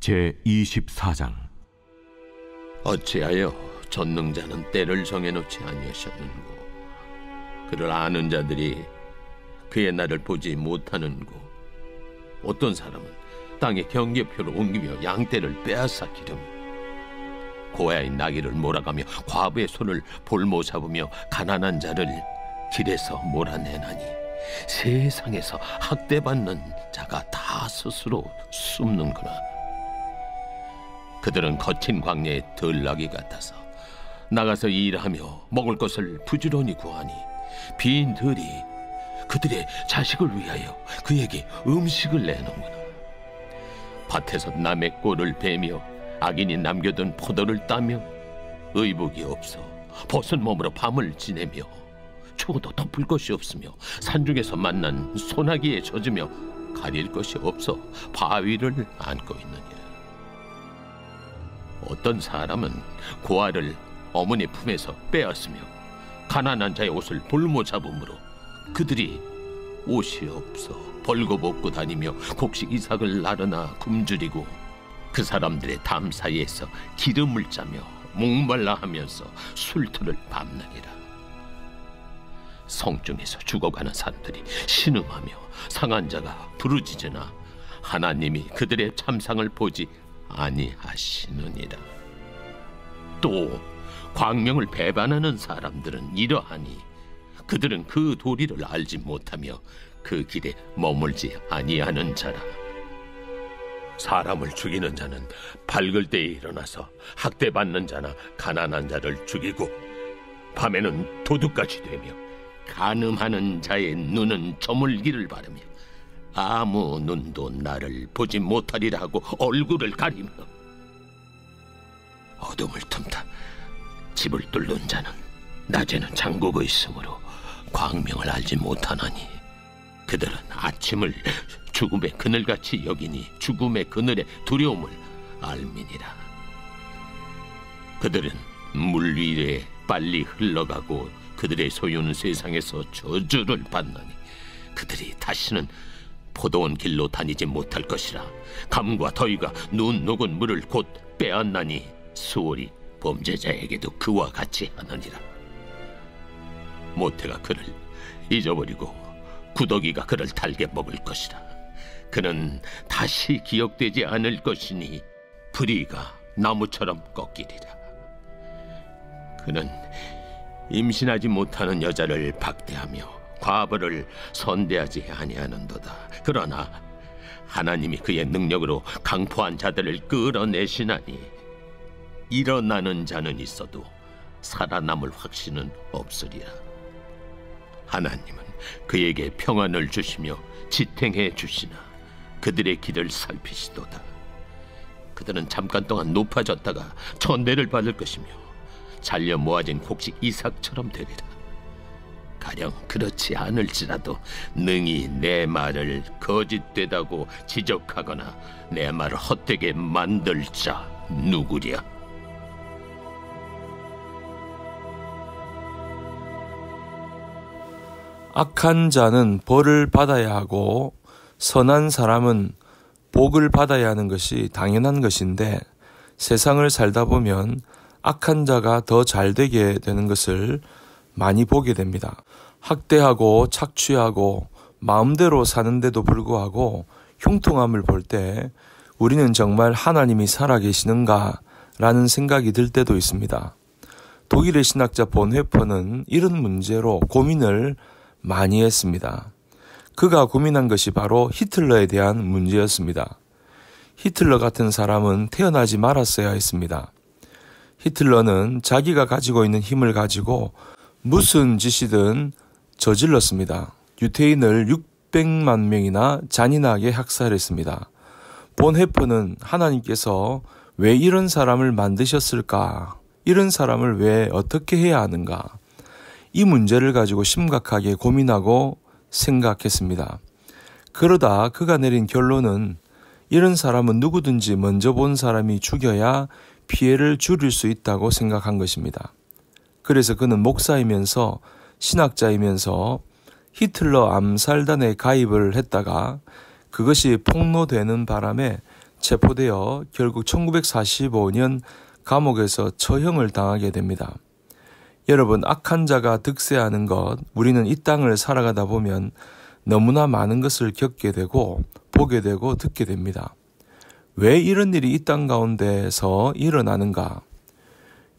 제24장. 어찌하여 전능자는 때를 정해놓지 아니하셨는고? 그를 아는 자들이 그의 날을 보지 못하는고? 어떤 사람은 땅의 경계표를 옮기며 양떼를 빼앗아 기르며 고아의 나귀를 몰아가며 과부의 손을 볼모 잡으며 가난한 자를 길에서 몰아내나니 세상에서 학대받는 자가 다 스스로 숨는구나. 그들은 거친 광야의 들나귀 같아서 나가서 일하며 먹을 것을 부지런히 구하니 빈 들이 그들의 자식을 위하여 그에게 음식을 내놓는구나. 밭에서 남의 꼴을 베며 악인이 남겨둔 포도를 따며 의복이 없어 벗은 몸으로 밤을 지내며 추워도 덮을 것이 없으며 산중에서 만난 소나기에 젖으며 가릴 것이 없어 바위를 안고 있느니라. 어떤 사람은 고아를 어머니 품에서 빼앗으며 가난한 자의 옷을 볼모 잡음으로 그들이 옷이 없어 벌거벗고 다니며 곡식 이삭을 나르나 굶주리고 그 사람들의 담 사이에서 기름을 짜며 목말라 하면서 술틀을 밤낮이라. 성중에서 죽어가는 사람들이 신음하며 상한 자가 부르짖으나 하나님이 그들의 참상을 보지 아니하시느니라. 또 광명을 배반하는 사람들은 이러하니 그들은 그 도리를 알지 못하며 그 길에 머물지 아니하는 자라. 사람을 죽이는 자는 밝을 때에 일어나서 학대받는 자나 가난한 자를 죽이고 밤에는 도둑같이 되며 간음하는 자의 눈은 저물기를 바라며 아무 눈도 나를 보지 못하리라 하고 얼굴을 가리며 어둠을 틈타 집을 뚫는 자는 낮에는 잠그고 있으므로 광명을 알지 못하나니 그들은 아침을 죽음의 그늘같이 여기니 죽음의 그늘의 두려움을 알미니라. 그들은 물 위에 빨리 흘러가고 그들의 소유는 세상에서 저주를 받나니 그들이 다시는 포도원 길로 다니지 못할 것이라. 감과 더위가 눈 녹은 물을 곧 빼앗나니 수월이 범죄자에게도 그와 같이 하느니라. 모태가 그를 잊어버리고 구더기가 그를 달게 먹을 것이라. 그는 다시 기억되지 않을 것이니 불의가 나무처럼 꺾이리라. 그는 임신하지 못하는 여자를 박대하며 과부를 선대하지 아니하는도다. 그러나 하나님이 그의 능력으로 강포한 자들을 끌어내시나니 일어나는 자는 있어도 살아남을 확신은 없으리라. 하나님은 그에게 평안을 주시며 지탱해 주시나 그들의 길을 살피시도다. 그들은 잠깐 동안 높아졌다가 천대를 받을 것이며 잘려 모아진 곡식 이삭처럼 되리라. 가령 그렇지 않을지라도 능히 내 말을 거짓되다고 지적하거나 내 말을 헛되게 만들 자 누구랴? 악한 자는 벌을 받아야 하고 선한 사람은 복을 받아야 하는 것이 당연한 것인데 세상을 살다 보면 악한 자가 더 잘되게 되는 것을 많이 보게 됩니다. 학대하고 착취하고 마음대로 사는데도 불구하고 흉통함을 볼 때 우리는 정말 하나님이 살아계시는가 라는 생각이 들 때도 있습니다. 독일의 신학자 본회퍼는 이런 문제로 고민을 많이 했습니다. 그가 고민한 것이 바로 히틀러에 대한 문제였습니다. 히틀러 같은 사람은 태어나지 말았어야 했습니다. 히틀러는 자기가 가지고 있는 힘을 가지고 무슨 짓이든 저질렀습니다. 유태인을 600만 명이나 잔인하게 학살했습니다. 본헤퍼는 하나님께서 왜 이런 사람을 만드셨을까? 이런 사람을 왜 어떻게 해야 하는가? 이 문제를 가지고 심각하게 고민하고 생각했습니다. 그러다 그가 내린 결론은 이런 사람은 누구든지 먼저 본 사람이 죽여야 피해를 줄일 수 있다고 생각한 것입니다. 그래서 그는 목사이면서 신학자이면서 히틀러 암살단에 가입을 했다가 그것이 폭로되는 바람에 체포되어 결국 1945년 감옥에서 처형을 당하게 됩니다. 여러분, 악한 자가 득세하는 것, 우리는 이 땅을 살아가다 보면 너무나 많은 것을 겪게 되고 보게 되고 듣게 됩니다. 왜 이런 일이 이 땅 가운데서 일어나는가?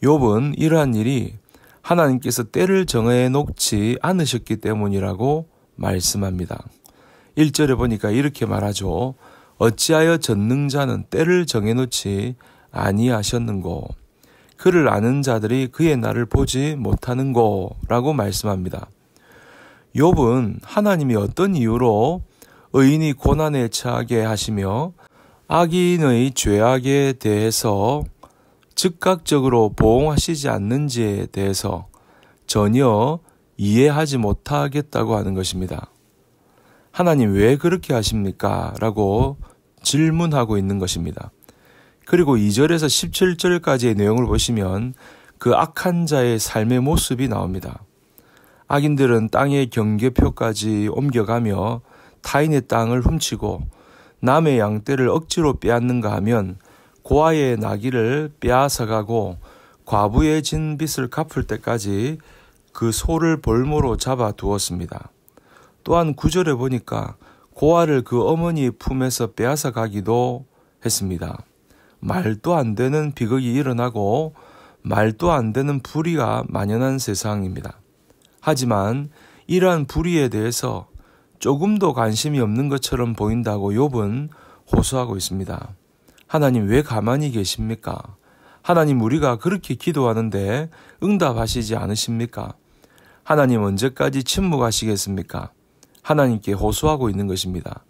욥은 이러한 일이 하나님께서 때를 정해 놓지 않으셨기 때문이라고 말씀합니다. 1절에 보니까 이렇게 말하죠. 어찌하여 전능자는 때를 정해 놓지 아니하셨는고, 그를 아는 자들이 그의 날을 보지 못하는고 라고 말씀합니다. 욥은 하나님이 어떤 이유로 의인이 고난에 처하게 하시며 악인의 죄악에 대해서 즉각적으로 보응하시지 않는지에 대해서 전혀 이해하지 못하겠다고 하는 것입니다. 하나님 왜 그렇게 하십니까? 라고 질문하고 있는 것입니다. 그리고 2절에서 17절까지의 내용을 보시면 그 악한 자의 삶의 모습이 나옵니다. 악인들은 땅의 경계표까지 옮겨가며 타인의 땅을 훔치고 남의 양떼를 억지로 빼앗는가 하면 고아의 나귀를 빼앗아가고 과부의 진 빚을 갚을 때까지 그 소를 볼모로 잡아 두었습니다. 또한 9절에 보니까 고아를 그 어머니 품에서 빼앗아 가기도 했습니다. 말도 안 되는 비극이 일어나고 말도 안 되는 불의가 만연한 세상입니다. 하지만 이러한 불의에 대해서 조금도 관심이 없는 것처럼 보인다고 욥은 호소하고 있습니다. 하나님 왜 가만히 계십니까? 하나님 우리가 그렇게 기도하는데 응답하시지 않으십니까? 하나님 언제까지 침묵하시겠습니까? 하나님께 호소하고 있는 것입니다.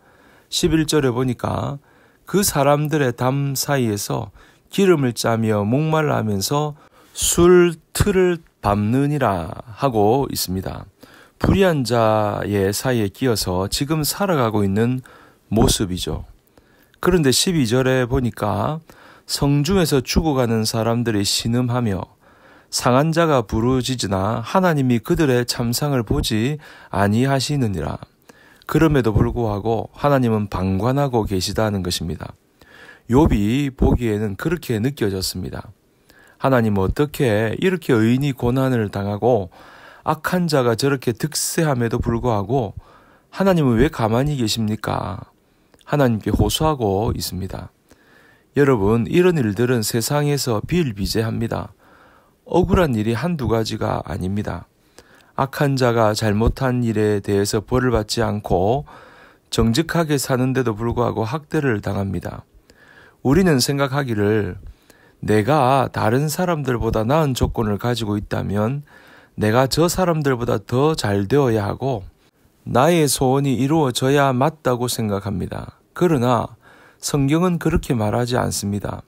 11절에 보니까 그 사람들의 담 사이에서 기름을 짜며 목말라 하면서 술 틀을 밟느니라 하고 있습니다. 불의한 자의 사이에 끼어서 지금 살아가고 있는 모습이죠. 그런데 12절에 보니까 성중에서 죽어가는 사람들이 신음하며 상한 자가 부르짖으나 하나님이 그들의 참상을 보지 아니하시느니라. 그럼에도 불구하고 하나님은 방관하고 계시다는 것입니다. 욥이 보기에는 그렇게 느껴졌습니다. 하나님은 어떻게 이렇게 의인이 고난을 당하고 악한 자가 저렇게 득세함에도 불구하고 하나님은 왜 가만히 계십니까? 하나님께 호소하고 있습니다. 여러분, 이런 일들은 세상에서 비일비재합니다. 억울한 일이 한두 가지가 아닙니다. 악한 자가 잘못한 일에 대해서 벌을 받지 않고 정직하게 사는데도 불구하고 학대를 당합니다. 우리는 생각하기를 내가 다른 사람들보다 나은 조건을 가지고 있다면 내가 저 사람들보다 더 잘 되어야 하고 나의 소원이 이루어져야 맞다고 생각합니다. 그러나 성경은 그렇게 말하지 않습니다.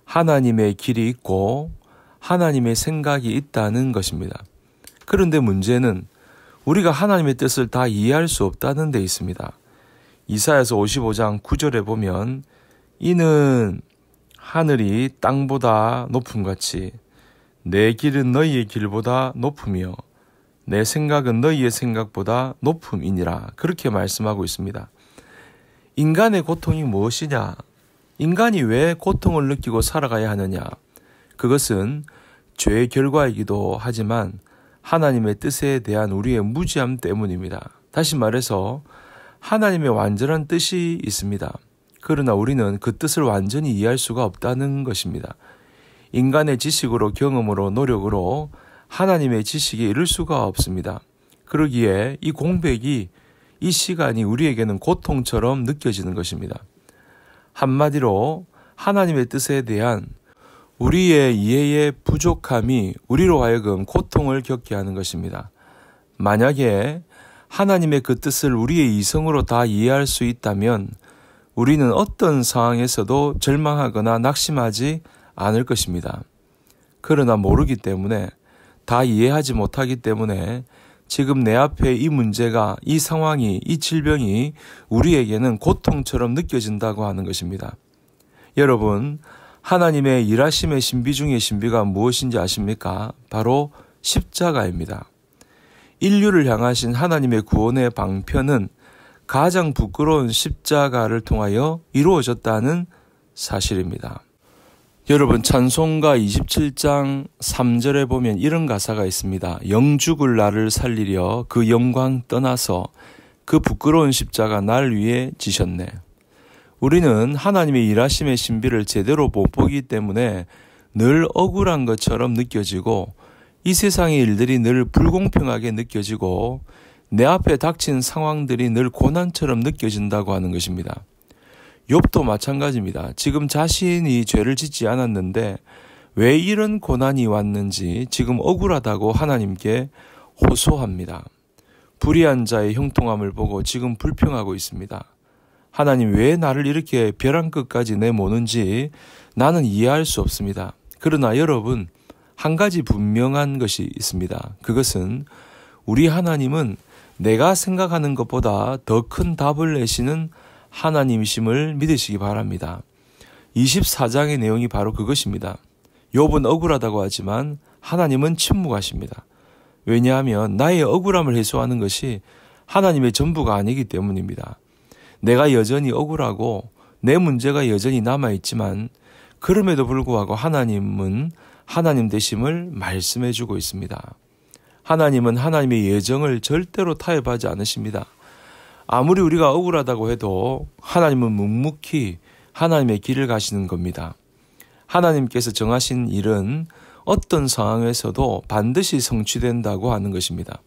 하나님의 길이 있고 하나님의 생각이 있다는 것입니다. 그런데 문제는 우리가 하나님의 뜻을 다 이해할 수 없다는 데 있습니다. 이사야서 55장 9절에 보면 이는 하늘이 땅보다 높음같이 내 길은 너희의 길보다 높으며 내 생각은 너희의 생각보다 높음이니라. 그렇게 말씀하고 있습니다. 인간의 고통이 무엇이냐? 인간이 왜 고통을 느끼고 살아가야 하느냐? 그것은 죄의 결과이기도 하지만 하나님의 뜻에 대한 우리의 무지함 때문입니다. 다시 말해서 하나님의 완전한 뜻이 있습니다. 그러나 우리는 그 뜻을 완전히 이해할 수가 없다는 것입니다. 인간의 지식으로 경험으로 노력으로 하나님의 지식에 이를 수가 없습니다. 그러기에 이 공백이 이 시간이 우리에게는 고통처럼 느껴지는 것입니다. 한마디로 하나님의 뜻에 대한 우리의 이해의 부족함이 우리로 하여금 고통을 겪게 하는 것입니다. 만약에 하나님의 그 뜻을 우리의 이성으로 다 이해할 수 있다면 우리는 어떤 상황에서도 절망하거나 낙심하지 않을 것입니다. 그러나 모르기 때문에 다 이해하지 못하기 때문에 지금 내 앞에 이 문제가, 이 상황이, 이 질병이 우리에게는 고통처럼 느껴진다고 하는 것입니다. 여러분, 하나님의 일하심의 신비 중의 신비가 무엇인지 아십니까? 바로 십자가입니다. 인류를 향하신 하나님의 구원의 방편은 가장 부끄러운 십자가를 통하여 이루어졌다는 사실입니다. 여러분, 찬송가 27장 3절에 보면 이런 가사가 있습니다. 영죽을 나를 살리려 그 영광 떠나서 그 부끄러운 십자가 날 위해 지셨네. 우리는 하나님의 일하심의 신비를 제대로 못 보기 때문에 늘 억울한 것처럼 느껴지고 이 세상의 일들이 늘 불공평하게 느껴지고 내 앞에 닥친 상황들이 늘 고난처럼 느껴진다고 하는 것입니다. 욥도 마찬가지입니다. 지금 자신이 죄를 짓지 않았는데 왜 이런 고난이 왔는지 지금 억울하다고 하나님께 호소합니다. 불의한 자의 형통함을 보고 지금 불평하고 있습니다. 하나님, 왜 나를 이렇게 벼랑 끝까지 내모는지 나는 이해할 수 없습니다. 그러나 여러분, 한 가지 분명한 것이 있습니다. 그것은 우리 하나님은 내가 생각하는 것보다 더 큰 답을 내시는 하나님이심을 믿으시기 바랍니다. 24장의 내용이 바로 그것입니다. 욥은 억울하다고 하지만 하나님은 침묵하십니다. 왜냐하면 나의 억울함을 해소하는 것이 하나님의 전부가 아니기 때문입니다. 내가 여전히 억울하고 내 문제가 여전히 남아있지만 그럼에도 불구하고 하나님은 하나님 되심을 말씀해주고 있습니다. 하나님은 하나님의 예정을 절대로 타협하지 않으십니다. 아무리 우리가 억울하다고 해도 하나님은 묵묵히 하나님의 길을 가시는 겁니다. 하나님께서 정하신 일은 어떤 상황에서도 반드시 성취된다고 하는 것입니다.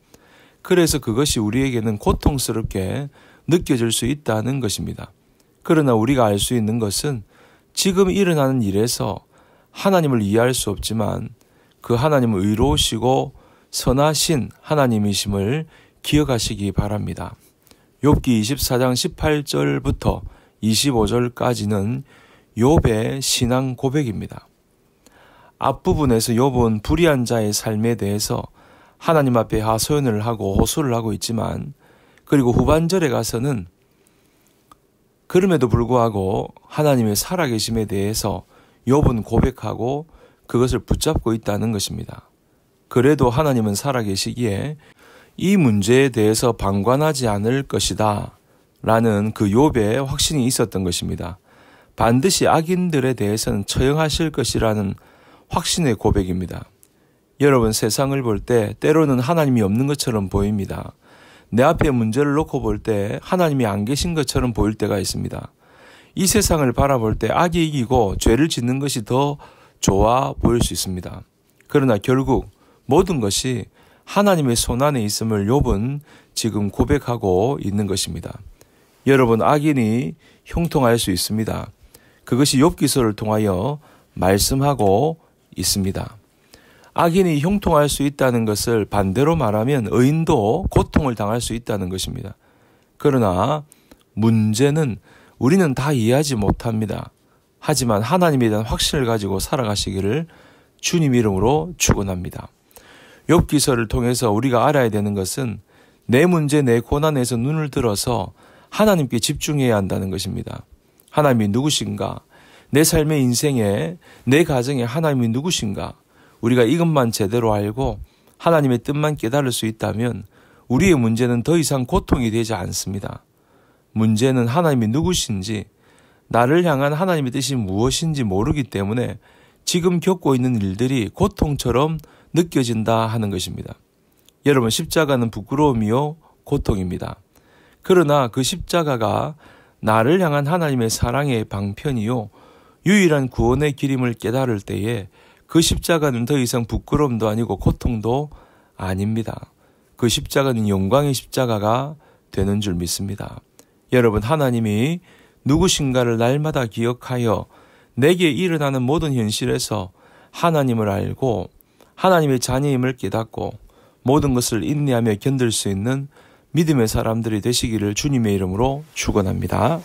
그래서 그것이 우리에게는 고통스럽게 느껴질 수 있다는 것입니다. 그러나 우리가 알 수 있는 것은 지금 일어나는 일에서 하나님을 이해할 수 없지만 그 하나님은 의로우시고 선하신 하나님이심을 기억하시기 바랍니다. 욥기 24장 18절부터 25절까지는 욥의 신앙 고백입니다. 앞부분에서 욥은 불의한 자의 삶에 대해서 하나님 앞에 하소연을 하고 호소를 하고 있지만 그리고 후반절에 가서는 그럼에도 불구하고 하나님의 살아계심에 대해서 욥은 고백하고 그것을 붙잡고 있다는 것입니다. 그래도 하나님은 살아계시기에 이 문제에 대해서 방관하지 않을 것이다 라는 그 욥의 확신이 있었던 것입니다. 반드시 악인들에 대해서는 처형하실 것이라는 확신의 고백입니다. 여러분, 세상을 볼 때 때로는 하나님이 없는 것처럼 보입니다. 내 앞에 문제를 놓고 볼 때 하나님이 안 계신 것처럼 보일 때가 있습니다. 이 세상을 바라볼 때 악이 이기고 죄를 짓는 것이 더 좋아 보일 수 있습니다. 그러나 결국 모든 것이 하나님의 손안에 있음을 욥은 지금 고백하고 있는 것입니다. 여러분, 악인이 형통할 수 있습니다. 그것이 욥기서를 통하여 말씀하고 있습니다. 악인이 형통할 수 있다는 것을 반대로 말하면 의인도 고통을 당할 수 있다는 것입니다. 그러나 문제는 우리는 다 이해하지 못합니다. 하지만 하나님에 대한 확신을 가지고 살아가시기를 주님 이름으로 축원합니다. 욥기서를 통해서 우리가 알아야 되는 것은 내 문제, 내 고난에서 눈을 들어서 하나님께 집중해야 한다는 것입니다. 하나님이 누구신가? 내 삶의 인생에, 내 가정에 하나님이 누구신가? 우리가 이것만 제대로 알고 하나님의 뜻만 깨달을 수 있다면 우리의 문제는 더 이상 고통이 되지 않습니다. 문제는 하나님이 누구신지, 나를 향한 하나님의 뜻이 무엇인지 모르기 때문에 지금 겪고 있는 일들이 고통처럼 느껴진다 하는 것입니다. 여러분, 십자가는 부끄러움이요 고통입니다. 그러나 그 십자가가 나를 향한 하나님의 사랑의 방편이요 유일한 구원의 길임을 깨달을 때에 그 십자가는 더 이상 부끄러움도 아니고 고통도 아닙니다. 그 십자가는 영광의 십자가가 되는 줄 믿습니다. 여러분, 하나님이 누구신가를 날마다 기억하여 내게 일어나는 모든 현실에서 하나님을 알고 하나님의 자녀임을 깨닫고 모든 것을 인내하며 견딜 수 있는 믿음의 사람들이 되시기를 주님의 이름으로 축원합니다.